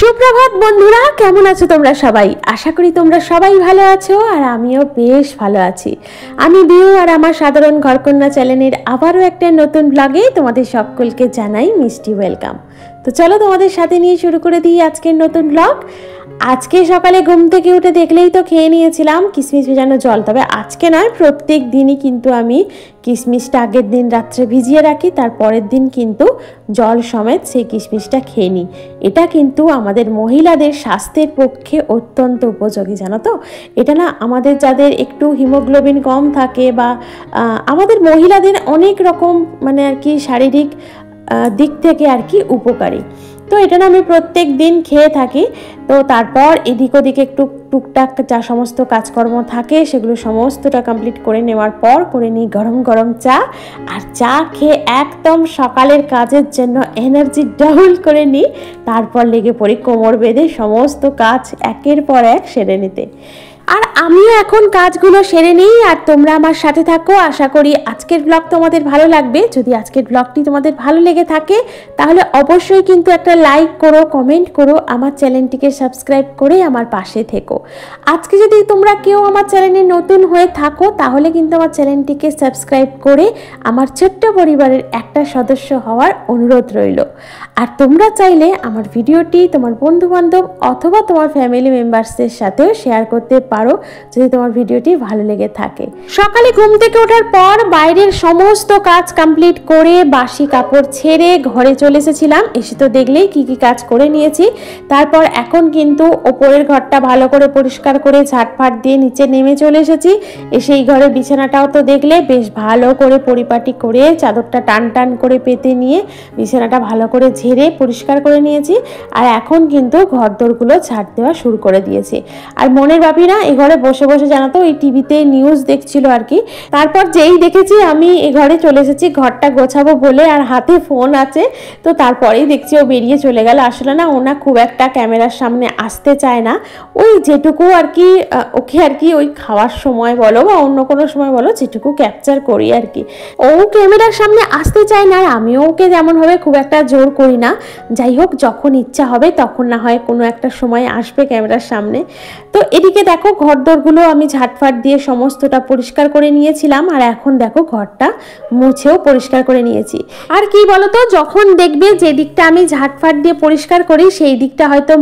সুপ্রভাত বন্ধুরা, কেমন আছো তোমরা সবাই? আশা করি তোমরা সবাই ভালো আছো আর আমিও বেশ ভালো আছি। আমি বিউ আর আমার সাধারণ ঘরকন্যা চ্যানেলের আবারও একটা নতুন ব্লগে তোমাদের সকলকে জানাই মিষ্টি ওয়েলকাম। তো চলো তোমাদের সাথে নিয়ে শুরু করে দিই আজকের নতুন ব্লগ। আজকে সকালে ঘুম থেকে উঠে দেখলেই তো খেয়ে নিয়েছিলাম কিশমিশ ভেজানো জল। তবে আজকে নয়, প্রত্যেক দিনই কিন্তু আমি কিশমিশটা আগের দিন রাত্রে ভিজিয়ে রাখি, তার পরের দিন কিন্তু জল সমেত সেই কিশমিশটা খেয়ে নিই। এটা কিন্তু আমাদের মহিলাদের স্বাস্থ্যের পক্ষে অত্যন্ত উপযোগী, জানো তো। এটা না আমাদের যাদের একটু হিমোগ্লোবিন কম থাকে বা আমাদের মহিলাদের অনেক রকম মানে আর কি শারীরিক দিক থেকে আর কি উপকারী। তো এটা না আমি প্রত্যেক দিন খেয়ে থাকি। তো তারপর এদিক ওদিকে একটু টুকটাক যা সমস্ত কাজকর্ম থাকে সেগুলো সমস্তটা কমপ্লিট করে নেওয়ার পর করে নিই গরম গরম চা। আর চা খেয়ে একদম সকালের কাজের জন্য এনার্জি ডাবল করে নিই। তারপর লেগে পড়ি কোমর বেঁধে সমস্ত কাজ একের পর এক সেরে নিতে। আর আমিও এখন কাজগুলো সেরে নিই আর তোমরা আমার সাথে থাকো। আশা করি আজকের ব্লগ তোমাদের ভালো লাগবে। যদি আজকের ব্লগটি তোমাদের ভালো লেগে থাকে তাহলে অবশ্যই কিন্তু একটা লাইক করো, কমেন্ট করো, আমার চ্যানেলটিকে সাবস্ক্রাইব করে আমার পাশে থেকো। আজকে যদি তোমরা কেউ আমার চ্যানেলে নতুন হয়ে থাকো তাহলে কিন্তু আমার চ্যানেলটিকে সাবস্ক্রাইব করে আমার ছোট্ট পরিবারের একটা সদস্য হওয়ার অনুরোধ রইল। আর তোমরা চাইলে আমার ভিডিওটি তোমার বন্ধুবান্ধব অথবা তোমার ফ্যামিলি মেম্বার্সদের সাথেও শেয়ার করতে পারো যদি তোমার ভিডিওটি ভালো লেগে থাকে। সকালে ঘুম থেকে ওঠার পর বাইরের সমস্ত কাজ কমপ্লিট করে বাসি কাপড় ছেড়ে ঘরে চলে এসেছিলাম। এসে তো দেখলেই কি কি কাজ করে নিয়েছি। তারপর এখন কিন্তু ওপরের ঘরটা ভালো করে পরিষ্কার করে ঝাঁটফাট দিয়ে নিচে নেমে চলে এসেছি। এসে এই ঘরে বিছানাটাও তো দেখলে বেশ ভালো করে পরিপাটি করে চাদরটা টান টান করে পেতে নিয়ে বিছানাটা ভালো করে ঝেড়ে পরিষ্কার করে নিয়েছি। আর এখন কিন্তু ঘরদোরগুলো ঝাড় দেওয়া শুরু করে দিয়েছি। আর মনের বাপিরা এ ঘরে বসে বসে জানো তো ওই টিভিতে নিউজ দেখছিল আর কি। তারপর যেই দেখেছি আমি এ ঘরে চলে এসেছি ঘরটা গোছাবো বলে, আর হাতে ফোন আছে, তো তারপরেই দেখছি ও বেরিয়ে চলে গেল। আসলে না ওনা খুব একটা ক্যামেরার সামনে আসতে চায় না। ওই যেটুকু আর কি ওকে আর কি ওই খাওয়ার সময় বলো বা অন্য কোনো সময় বলো যেটুকু ক্যাপচার করি আর কি, ও ক্যামেরার সামনে আসতে চায় না। আর আমিও ওকে যেমনভাবে খুব একটা জোর করি না। যাই হোক, যখন ইচ্ছা হবে তখন না হয় কোনো একটা সময় আসবে ক্যামেরার সামনে। তো এদিকে দেখো ঘরদোরগুলো আমি ঝাঁটফাট দিয়ে সমস্তটা পরিষ্কার করে নিয়েছিলাম। আর এখন দেখো ঘরটা মুছেও পরিষ্কার করে নিয়েছি। আর কি বলতো, যখন দেখবে যে দিকটা আমি ঝাঁটফাট দিয়ে পরিষ্কার করি সেই দিকটা হয়তো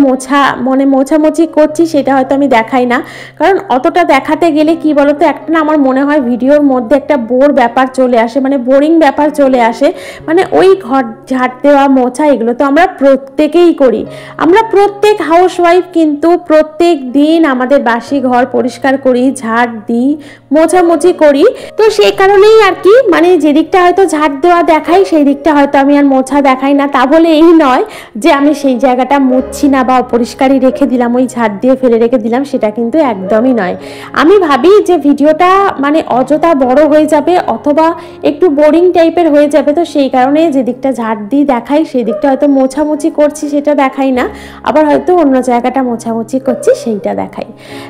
মোছামুছি করছি সেটা হয়তো আমি দেখাই না। কারণ অতটা দেখাতে গেলে কি বলতো, একটা না আমার মনে হয় ভিডিওর মধ্যে একটা বোর ব্যাপার চলে আসে, মানে বোরিং ব্যাপার চলে আসে। মানে ওই ঘর ঝাঁট দেওয়া মোছা এগুলো তো আমরা প্রত্যেকেই করি। আমরা প্রত্যেক হাউসওয়াইফ কিন্তু প্রত্যেক দিন আমাদের বাসি ঘর পরিষ্কার করি, ঝাড় দিই, মোছামুছি করি। তো সেই কারণেই আর কি মানে যে দিকটা হয়তো ঝাড় দেওয়া দেখাই সেই দিকটা হয়তো আমি আর মোছা দেখাই না। তা বলে এই নয় যে আমি সেই জায়গাটা মুছছি না বা অপরিষ্কারই রেখে দিলাম, ওই ঝাড় দিয়ে ফেলে রেখে দিলাম, সেটা কিন্তু একদমই নয়। আমি ভাবি যে ভিডিওটা মানে অযথা বড় হয়ে যাবে অথবা একটু বোরিং টাইপের হয়ে যাবে, তো সেই কারণে যে দিকটা ঝাড় দিয়ে দেখাই সেই দিকটা হয়তো মোছামুছি করছি সেটা দেখাই না, আবার হয়তো অন্য জায়গাটা মোছামুছি করছি সেইটা দেখাই।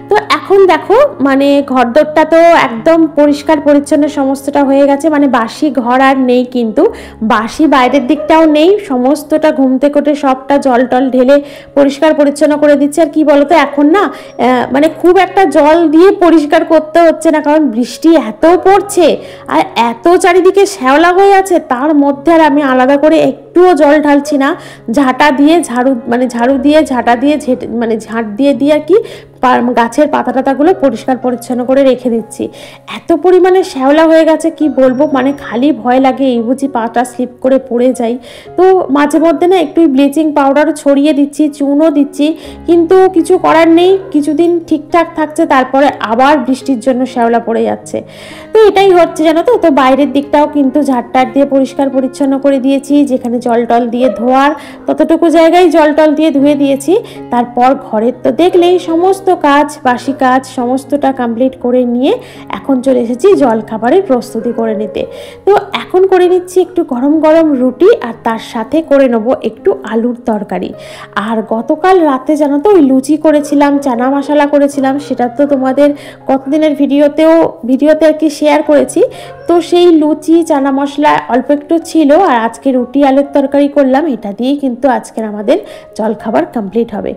তো এখন দেখো মানে ঘরদোরটা তো একদম পরিষ্কার পরিচ্ছন্ন সমস্তটা হয়ে গেছে। মানে বাসি ঘর আর নেই, কিন্তু বাসি বাইরের দিকটাও নেই, সমস্তটা ঘুম থেকে উঠে সবটা জল টল ঢেলে পরিষ্কার পরিচ্ছন্ন করে দিচ্ছে। আর কি বলতো, এখন না মানে খুব একটা জল দিয়ে পরিষ্কার করতে হচ্ছে না, কারণ বৃষ্টি এত পড়ছে আর এত চারিদিকে শ্যাওলা হয়ে আছে, তার মধ্যে আর আমি আলাদা করে একটুও জল ঢালছি না। ঝাঁটা দিয়ে ঝাড়ু দিয়ে ঝাঁটা দিয়ে মানে ঝাঁট দিয়ে আর কি গাছের পাতা টাতাগুলো পরিষ্কার পরিচ্ছন্ন করে রেখে দিচ্ছি। এত পরিমাণে শ্যাওলা হয়ে গেছে কি বলবো, মানে খালি ভয় লাগে এই বুঝি পাটা স্লিপ করে পড়ে যাই। তো মাঝে মধ্যে না একটু ব্লিচিং পাউডারও ছড়িয়ে দিচ্ছি, চুনও দিচ্ছি, কিন্তু কিছু করার নেই। কিছুদিন ঠিকঠাক থাকছে, তারপরে আবার বৃষ্টির জন্য শ্যাওলা পড়ে যাচ্ছে। তো এটাই হচ্ছে জানো তো। তো বাইরের দিকটাও কিন্তু ঝাড়টার দিয়ে পরিষ্কার পরিচ্ছন্ন করে দিয়েছি, যেখানে জল টল দিয়ে ধোয়ার ততটুকু জায়গায় জল টল দিয়ে ধুয়ে দিয়েছি। তারপর ঘরের তো দেখলেই সমস্ত কাজ বাসি কাজ সমস্তটা কমপ্লিট করে নিয়ে এখন চলে এসেছি জল খাবারের প্রস্তুতি করে নিতে। তো এখন করে নিচ্ছি একটু গরম গরম রুটি আর তার সাথে করে নেব একটু আলুর তরকারি। আর গতকাল রাতে জানো তো ওই লুচি করেছিলাম, চানা মশলা করেছিলাম, সেটা তো তোমাদের কতদিনের ভিডিওতে আর কি শেয়ার করেছি। তো তো সেই লুচি চানা মশলা অল্প একটু ছিল, আর আজকে রুটি আলুর তরকারি করলাম, এটা দিয়েই কিন্তু আজকের আমাদের জলখাবার কমপ্লিট হবে।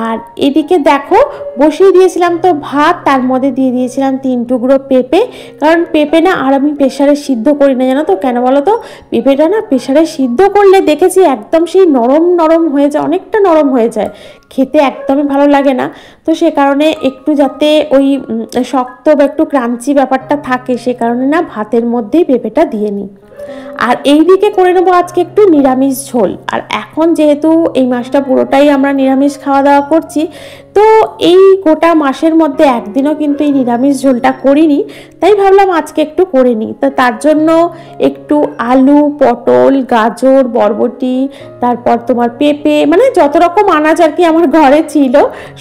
আর এদিকে দেখো বসিয়ে দিয়েছিলাম তো ভাত, তার মধ্যে দিয়ে দিয়েছিলাম 3 টুকরো পেঁপে। কারণ পেঁপে না আর আমি প্রেশারে সিদ্ধ করি না, জানো তো কেন বলো তো? পেঁপেটা না প্রেশারে সিদ্ধ করলে দেখেছি একদম সেই নরম নরম হয়ে যায়, অনেকটা নরম হয়ে যায়, খেতে একদমই ভালো লাগে না। তো সে কারণে একটু যাতে ওই শক্ত বা একটু ক্রাঞ্চি ব্যাপারটা থাকে, সে কারণে না ভাতের মধ্যেই পেঁপেটা দিয়ে নিই। আর এই দিকে করে নেবো আজকে একটু নিরামিষ ঝোল। আর এখন যেহেতু এই মাসটা পুরোটাই আমরা নিরামিষ খাওয়া দাওয়া করছি, তো এই গোটা মাসের মধ্যে একদিনও কিন্তু এই নিরামিষ ঝোলটা করিনি, তাই ভাবলাম আজকে একটু করে নিই। তো তার জন্য একটু আলু, পটল, গাজর, বরবটি, তারপর তোমার পেঁপে, মানে যত রকম আনাজ আর কি আমার ঘরে ছিল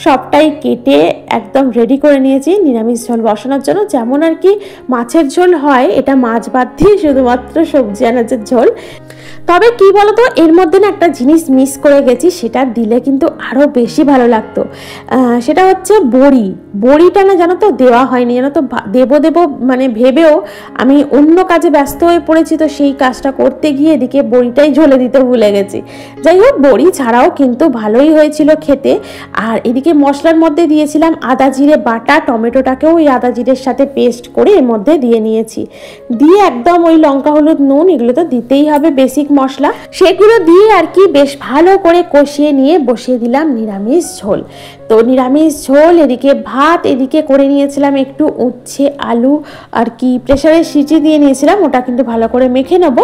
সবটাই কেটে একদম রেডি করে নিয়েছি নিরামিষ ঝোল বসানোর জন্য। যেমন আর কি মাছের ঝোল হয়, এটা মাছ বাদ দিয়ে শুধুমাত্র সবজি আনাজের ঝোল। তবে কি বলতো, এর মধ্যে না একটা জিনিস মিস করে গেছি, সেটা দিলে কিন্তু আরও বেশি ভালো লাগতো। সেটা হচ্ছে বড়ি। বড়িটা না জানো তো দেওয়া হয়নি, জানো তো, দেবো দেবো মানে ভেবেও আমি অন্য কাজে ব্যস্ত হয়ে পড়েছি, তো সেই কাজটা করতে গিয়ে এদিকে বড়িটাই ঝোলে দিতে ভুলে গেছি। যাই হোক, বড়ি ছাড়াও কিন্তু ভালোই হয়েছিল খেতে। আর এদিকে মশলার মধ্যে দিয়েছিলাম আদা জিরে বাটা, টমেটোটাকেও ওই আদা জিরের সাথে পেস্ট করে এর মধ্যে দিয়ে নিয়েছি। দিয়ে একদম ওই লঙ্কা হলুদ নুন এগুলো তো দিতেই হবে, বেসিক মশলা, সেগুলো দিয়ে আর কি বেশ ভালো করে কষিয়ে নিয়ে বসিয়ে দিলাম নিরামিষ ঝোল। তো নিরামিষ ঝোল, এদিকে ভাত, এদিকে করে নিয়েছিলাম একটু উচ্ছে আলু আর কি প্রেসারে সিটি দিয়ে নিয়েছিলাম, ওটা কিন্তু ভালো করে মেখে নেব।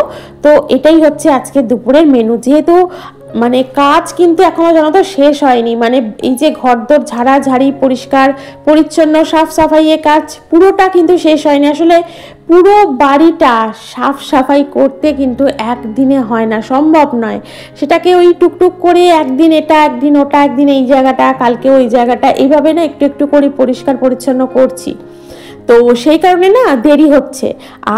তো এটাই হচ্ছে আজকে দুপুরের মেনু। যেহেতু মানে কাজ কিন্তু এখনো জানো তো শেষ হয়নি, মানে এই যে ঘরদোর ঝাড়াঝাড়ি, পরিষ্কার পরিচ্ছন্ন সাফ সাফাইয়ের কাজ পুরোটা কিন্তু শেষ হয়নি। আসলে পুরো বাড়িটা সাফ সাফাই করতে কিন্তু একদিনে হয় না, সম্ভব নয়। সেটাকে ওই টুকটুক করে একদিন এটা, একদিন ওটা, একদিন এই জায়গাটা, কালকে ওই জায়গাটা, এইভাবে না একটু একটু করে পরিষ্কার পরিচ্ছন্ন করছি। তো সেই কারণে না দেরি হচ্ছে।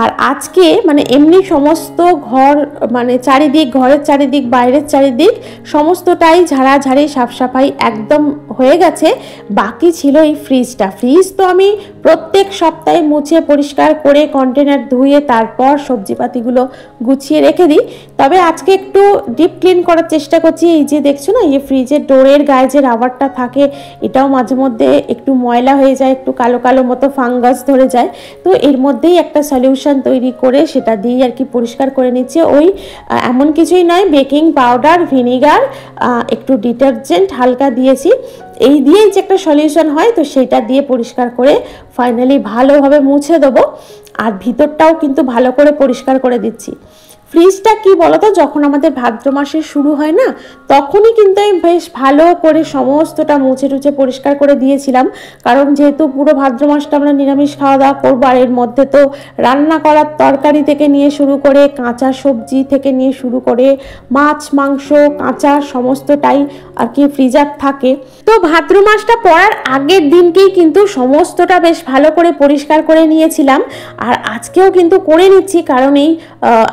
আর আজকে মানে এমনি সমস্ত ঘর, মানে চারিদিক, ঘরের চারিদিক, বাইরের চারিদিক সমস্তটাই ঝাড়াঝাড়ি সাফ সাফাই একদম হয়ে গেছে। বাকি ছিল এই ফ্রিজটা। ফ্রিজ তো আমি প্রত্যেক সপ্তাহে মুছে পরিষ্কার করে কন্টেনার ধুয়ে তারপর সবজিপাতিগুলো গুছিয়ে রেখে দিই। তবে আজকে একটু ডিপ ক্লিন করার চেষ্টা করছি। এই যে দেখছো না, এই ফ্রিজের ডোরের গায়ে যে রাবারটা থাকে, এটাও মাঝে মধ্যে একটু ময়লা হয়ে যায়, একটু কালো কালো মতো ফাঙ্গাস ধরে যায়। তো এর মধ্যেই একটা সলিউশন তৈরি করে সেটা দিয়ে আর কি পরিষ্কার করে নিচ্ছে। ওই এমন কিছুই নয়, বেকিং পাউডার, ভিনিগার, একটু ডিটারজেন্ট হালকা দিয়েছি, এই দিয়েই যে একটা সলিউশন হয়, তো সেটা দিয়ে পরিষ্কার করে ফাইনালি ভালোভাবে মুছে দেবো। আর ভিতরটাও কিন্তু ভালো করে পরিষ্কার করে দিচ্ছি। ফ্রিজটা কি বলতো, যখন আমাদের ভাদ্র মাসে শুরু হয় না, তখনই কিন্তু আমি বেশ ভালো করে সমস্তটা মুছে টুছে পরিষ্কার করে দিয়েছিলাম। কারণ যেহেতু পুরো ভাদ্র মাসটা আমরা নিরামিষ খাওয়া দাওয়া করবো, আর এর মধ্যে তো রান্না করার তরকারি থেকে নিয়ে শুরু করে কাঁচা সবজি থেকে নিয়ে শুরু করে মাছ মাংস কাঁচা সমস্তটাই আর কি ফ্রিজার থাকে। তো ভাদ্র মাসটা পড়ার আগের দিনকেই কিন্তু সমস্তটা বেশ ভালো করে পরিষ্কার করে নিয়েছিলাম। আর আজকেও কিন্তু করে নিচ্ছি, কারণ এই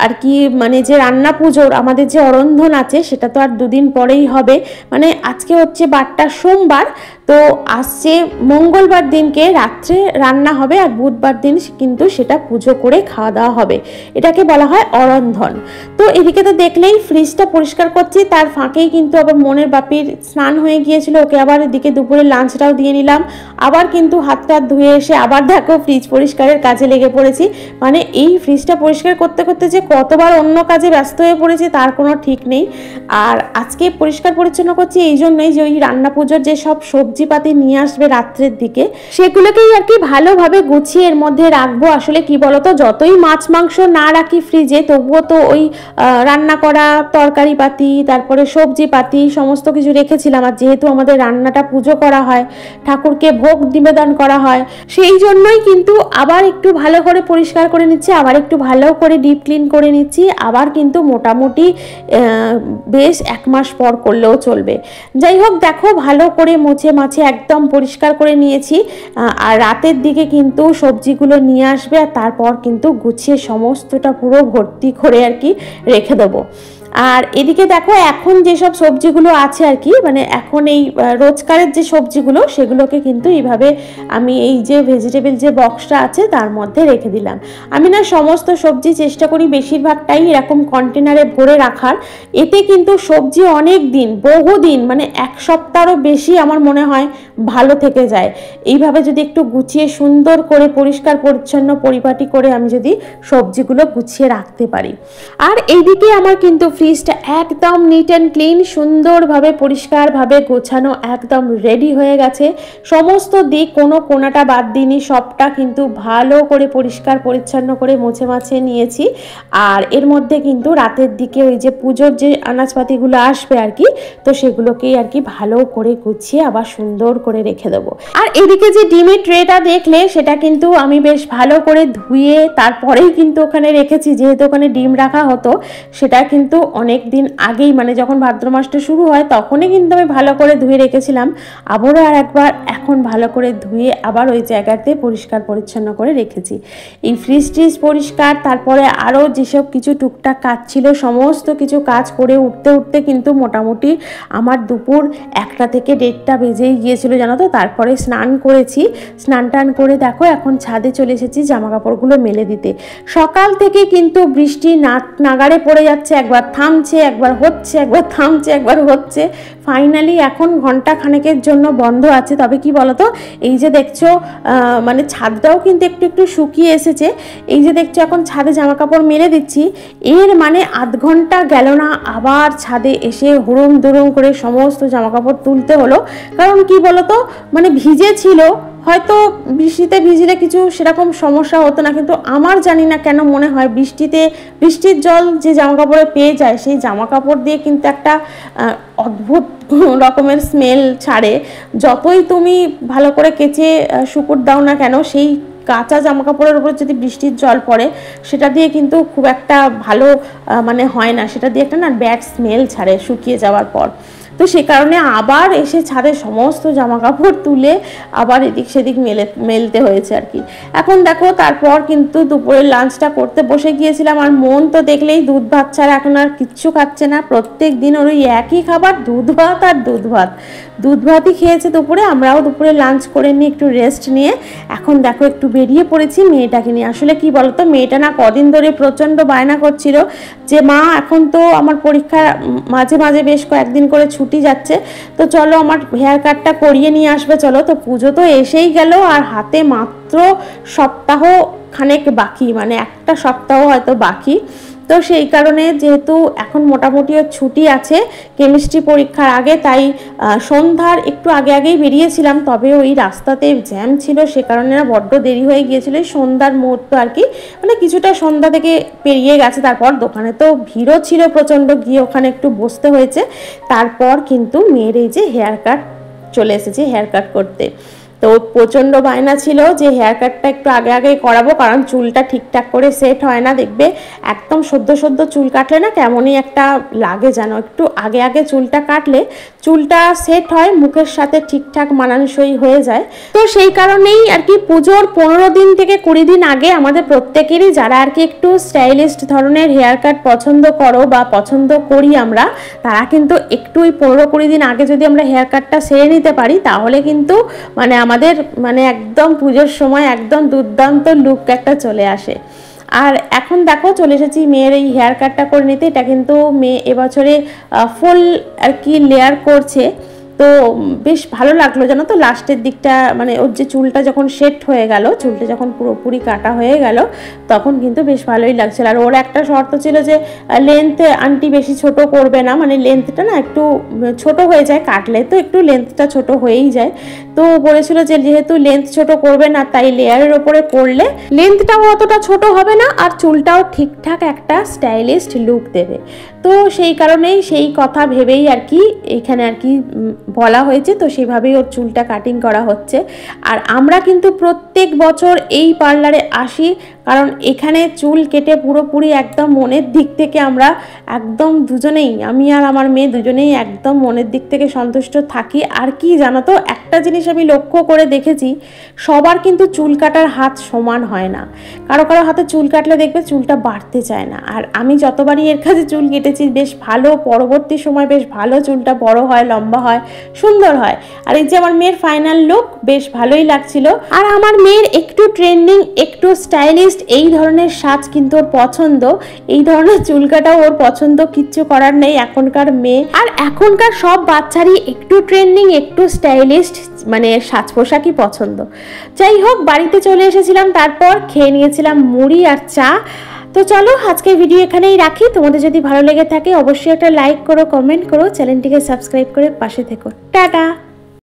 আর কি মানে যে রান্না পুজোর আমাদের যে অরন্ধন আছে, সেটা তো আর দুদিন পরেই হবে। মানে আজকে হচ্ছে বারটা সোমবার, তো আসছে মঙ্গলবার দিনকে রাত্রে রান্না হবে, আর বুধবার দিন কিন্তু সেটা পুজো করে খাওয়া দাওয়া হবে। এটাকে বলা হয় অরন্ধন। তো এদিকে তো দেখলেই ফ্রিজটা পরিষ্কার করছি, তার ফাঁকেই কিন্তু আবার মনের বাপির স্নান হয়ে গিয়েছিল, ওকে আবার এদিকে দুপুরে লাঞ্চটাও দিয়ে নিলাম। আবার কিন্তু হাতটা ধুয়ে এসে আবার দেখো ফ্রিজ পরিষ্কারের কাজে লেগে পড়েছি। মানে এই ফ্রিজটা পরিষ্কার করতে করতে যে কতবার অন্য কাজে ব্যস্ত হয়ে পড়েছি তার কোনো ঠিক নেই। আর আজকে পরিষ্কার পরিচ্ছন্ন করছি এই জন্যই যে ওই রান্না পুজোর যে সব সবজিপাতি নিয়ে আসবে রাত্রের দিকে, সেগুলোকেই আর কি ভালোভাবে গুছিয়ে এর মধ্যে রাখবো। আসলে কি বলতো, যতই মাছ মাংস না রাখি ফ্রিজে, তবুও তো ওই রান্না করা তরকারি পাতি, তারপরে সবজি পাতি সমস্ত কিছু রেখেছিলাম। আর যেহেতু আমাদের রান্নাটা পুজো করা হয়, ঠাকুরকে ভোগ নিবেদন করা হয়, সেই জন্যই কিন্তু আবার একটু ভালো করে পরিষ্কার করে নিচ্ছি, আবার একটু ভালো করে ডিপ ক্লিন করে নিচ্ছি। আবার কিন্তু মোটামুটি বেশ 1 মাস পর করলেও চলবে। যাই হোক, দেখো ভালো করে মুছে মাছে একদম পরিষ্কার করে নিয়েছি। আর রাতের দিকে কিন্তু সবজিগুলো নিয়ে আসবে, আর তারপর কিন্তু গুছিয়ে সমস্তটা পুরো ভর্তি করে আর কি রেখে দেবো। আর এদিকে দেখো এখন যেসব সবজিগুলো আছে আর কি, মানে এখন এই রোজকারের যে সবজিগুলো সেগুলোকে কিন্তু এইভাবে আমি এই যে ভেজিটেবল যে বক্সটা আছে তার মধ্যে রেখে দিলাম। আমি না সমস্ত সবজি চেষ্টা করি বেশিরভাগটাই এরকম কন্টেনারে ভরে রাখার, এতে কিন্তু সবজি অনেক দিন, বহুদিন, মানে এক সপ্তাহেরও বেশি আমার মনে হয় ভালো থেকে যায়। এইভাবে যদি একটু গুছিয়ে সুন্দর করে পরিষ্কার পরিচ্ছন্ন পরিপাটি করে আমি যদি সবজিগুলো গুছিয়ে রাখতে পারি। আর এইদিকে আমার কিন্তু ফ্রিজটা একদম নিট অ্যান্ড ক্লিন, সুন্দরভাবে পরিষ্কারভাবে গোছানো, একদম রেডি হয়ে গেছে। সমস্ত দিক কোনো কোনাটা বাদ দিইনি, সবটা কিন্তু ভালো করে পরিষ্কার পরিচ্ছন্ন করে মুছে মাছে নিয়েছি। আর এর মধ্যে কিন্তু রাতের দিকে ওই যে পুজোর যে আনাজপাতিগুলো আসবে আর কি, তো সেগুলোকেই আর কি ভালো করে গুছিয়ে আবার সুন্দর করে রেখে দেবো। আর এদিকে যে ডিমের ট্রেটা দেখলে সেটা কিন্তু আমি বেশ ভালো করে ধুয়ে তারপরেই কিন্তু ওখানে রেখেছি, যেহেতু ওখানে ডিম রাখা হতো। সেটা কিন্তু অনেক দিন আগেই, মানে যখন ভাদ্র মাসটা শুরু হয় তখনই কিন্তু আমি ভালো করে ধুয়ে রেখেছিলাম। আবারও আর একবার এখন ভালো করে ধুয়ে আবার ওই জায়গাতে পরিষ্কার পরিচ্ছন্ন করে রেখেছি। এই ফ্রিজ ট্রিজ পরিষ্কার, তারপরে আরও যেসব কিছু টুকটাক কাজ ছিল সমস্ত কিছু কাজ করে উঠতে উঠতে কিন্তু মোটামুটি আমার দুপুর 1টা থেকে 1:30 বেজেই গিয়েছিল জানো তো। তারপরে স্নান করেছি, স্নান টান করে দেখো এখন ছাদে চলে এসেছি জামা কাপড়গুলো মেলে দিতে। সকাল থেকে কিন্তু বৃষ্টি নাগাড়ে পড়ে যাচ্ছে, একবার থামছে একবার হচ্ছে, একবার থামছে একবার হচ্ছে। ফাইনালি এখন ঘন্টা খানেকের জন্য বন্ধ আছে। তবে কি বলতো, এই যে দেখছো মানে ছাদটাও কিন্তু একটু একটু শুকিয়ে এসেছে। এই যে দেখছো এখন ছাদে জামা কাপড় মেলে দিচ্ছি, এর মানে আধ ঘন্টা গেল না আবার ছাদে এসে হুড়ুম দুরুম করে সমস্ত জামা কাপড় তুলতে হলো। কারণ কি বলতো, মানে ভিজে ছিল, হয়তো বৃষ্টিতে ভিজলে কিছু সেরকম সমস্যা হতো না, কিন্তু আমার জানি না কেন মনে হয় বৃষ্টির জল যে জামা কাপড়ে পেয়ে যায় সেই জামা কাপড় দিয়ে কিন্তু একটা অদ্ভুত রকমের স্মেল ছাড়ে। যতই তুমি ভালো করে কেচে শুকুর দাও না কেন, সেই কাঁচা জামা কাপড়ের উপর যদি বৃষ্টির জল পড়ে সেটা দিয়ে কিন্তু খুব একটা ভালো মানে হয় না, সেটা দিয়ে একটা না ব্যাড স্মেল ছাড়ে শুকিয়ে যাওয়ার পর। তো সে কারণে আবার এসে ছাদে সমস্ত জামা কাপড় তুলে আবার এদিক সেদিক মেলতে হয়েছে আর কি। এখন দেখো তারপর কিন্তু দুপুরের লাঞ্চটা করতে বসে গিয়েছিলাম। আর মন তো দেখলেই দুধ ভাত ছাড়া এখন আর কিচ্ছু খাচ্ছে না। প্রত্যেক দিন ওর ওই একই খাবার, দুধ ভাত আর দুধ ভাতই খেয়েছে দুপুরে। আমরাও দুপুরে লাঞ্চ করে নিয়ে একটু রেস্ট নিয়ে এখন দেখো একটু বেরিয়ে পড়েছি মেয়েটাকে নিয়ে। আসলে কি বলতো, মেয়েটা না কদিন ধরে প্রচণ্ড বায়না করছিল যে মা এখন তো আমার পরীক্ষা মাঝে মাঝে বেশ কয়েকদিন করে ছুটি যাচ্ছে, তো চলো আমার হেয়ার কাটটা করিয়ে নিয়ে আসবে চলো। তো পুজো তো এসেই গেল আর হাতে মাত্র সপ্তাহ খানেক বাকি, মানে একটা সপ্তাহ হয়তো বাকি। তো সেই কারণে যেহেতু এখন মোটামুটি ছুটি আছে কেমিস্ট্রি পরীক্ষার আগে, তাই সন্ধ্যার একটু আগেই বেরিয়েছিলাম। তবে ওই রাস্তাতে জ্যাম ছিল, সে কারণে না বড্ড দেরি হয়ে গিয়েছিল। সন্ধ্যার মুহূর্ত আর কি, মানে কিছুটা সন্ধ্যা থেকে পেরিয়ে গেছে। তারপর দোকানে তো ভিড়ও ছিল প্রচণ্ড, গিয়ে ওখানে একটু বসতে হয়েছে। তারপর কিন্তু মেয়ের এই যে হেয়ার কাট চলে এসেছি হেয়ার কাট করতে। তো প্রচণ্ড বায়না ছিল যে হেয়ার কাটটা একটু আগেই করাবো, কারণ চুলটা ঠিকঠাক করে সেট হয় না। দেখবে একদম সদ্য চুল কাটলে না কেমনই একটা লাগে যেন, একটু আগে চুলটা কাটলে চুলটা সেট হয়, মুখের সাথে ঠিকঠাক মানানসই হয়ে যায়। তো সেই কারণেই আর কি পুজোর 15 দিন থেকে 20 দিন আগে আমাদের প্রত্যেকেরই, যারা আর কি একটু স্টাইলিস্ট ধরনের হেয়ার কাট পছন্দ করো বা পছন্দ করি আমরা, তারা কিন্তু একটু ওই 15-20 দিন আগে যদি আমরা হেয়ার কাটটা সেরে নিতে পারি, তাহলে কিন্তু মানে আমাদের মানে একদম পুজোর সময় একদম দুর্দান্ত লুক একটা চলে আসে। আর এখন দেখো চলে এসেছি মেয়ের এই হেয়ার কাটটা করে নিতে। এটা কিন্তু মেয়ে এবছরে ফুল আর কি লেয়ার করছে, তো বেশ ভালো লাগলো জানো তো। লাস্টের দিকটা মানে ওর যে চুলটা যখন সেট হয়ে গেল, চুলটা যখন পুরোপুরি কাটা হয়ে গেল, তখন কিন্তু বেশ ভালোই লাগছিল। আর ওর একটা শর্ত ছিল যে লেন্থ আন্টি বেশি ছোট করবে না, মানে লেন্থটা না একটু ছোট হয়ে যায়, কাটলে তো একটু লেন্থটা ছোট হয়েই যায়। তো বলেছিল যে যেহেতু লেন্থ ছোট করবে না, তাই লেয়ারের ওপরে করলে লেন্থটাও অতটা ছোট হবে না আর চুলটাও ঠিকঠাক একটা স্টাইলিস্ট লুক দেবে। তো সেই কারণেই সেই কথা ভেবেই আর কি এখানে আর কি বলা হয়েছে, তো সেভাবেই ওর চুলটা কাটিং করা হচ্ছে। আর আমরা কিন্তু প্রত্যেক বছর এই পার্লারে আসি, কারণ এখানে চুল কেটে পুরোপুরি একদম মনের দিক থেকে আমরা একদম দুজনেই, আমি আর আমার মেয়ে দুজনেই একদম মনের দিক থেকে সন্তুষ্ট থাকি। আর কি জানো তো, একটা জিনিস আমি লক্ষ্য করে দেখেছি, সবার কিন্তু চুল কাটার হাত সমান হয় না। কারো কারো হাতে চুল কাটলে দেখবে চুলটা বাড়তে চায় না। আর আমি যতবারই এর কাছে চুল কেটেছি বেশ ভালো, পরবর্তী সময় বেশ ভালো চুলটা বড় হয়, লম্বা হয়, সুন্দর হয়। আর এই যে আমার মেয়ের ফাইনাল লুক বেশ ভালোই লাগছিল। আর আমার মেয়ের একটু ট্রেন্ডিং, একটু স্টাইলিস্ট এই ধরনের সাজ কিন্তু ওর পছন্দ। এই ধরনের চুল কাটাও ওর পছন্দ, কিচ্ছু করার নেই, এখনকার মেয়ে আর এখনকার সব বাচ্চারই একটু ট্রেন্ডিং, একটু স্টাইলিস্ট মানে সাজ পোশাকই পছন্দ। যাই হোক, বাড়িতে চলে এসেছিলাম, তারপর খেয়ে নিয়েছিলাম মুড়ি আর চা। তো চলো আজকের ভিডিও এখানেই রাখি। তোমাদের যদি ভালো লেগে থাকে অবশ্যই একটা লাইক করো, কমেন্ট করো, চ্যানেলটিকে সাবস্ক্রাইব করে পাশে থেকো। টাটা।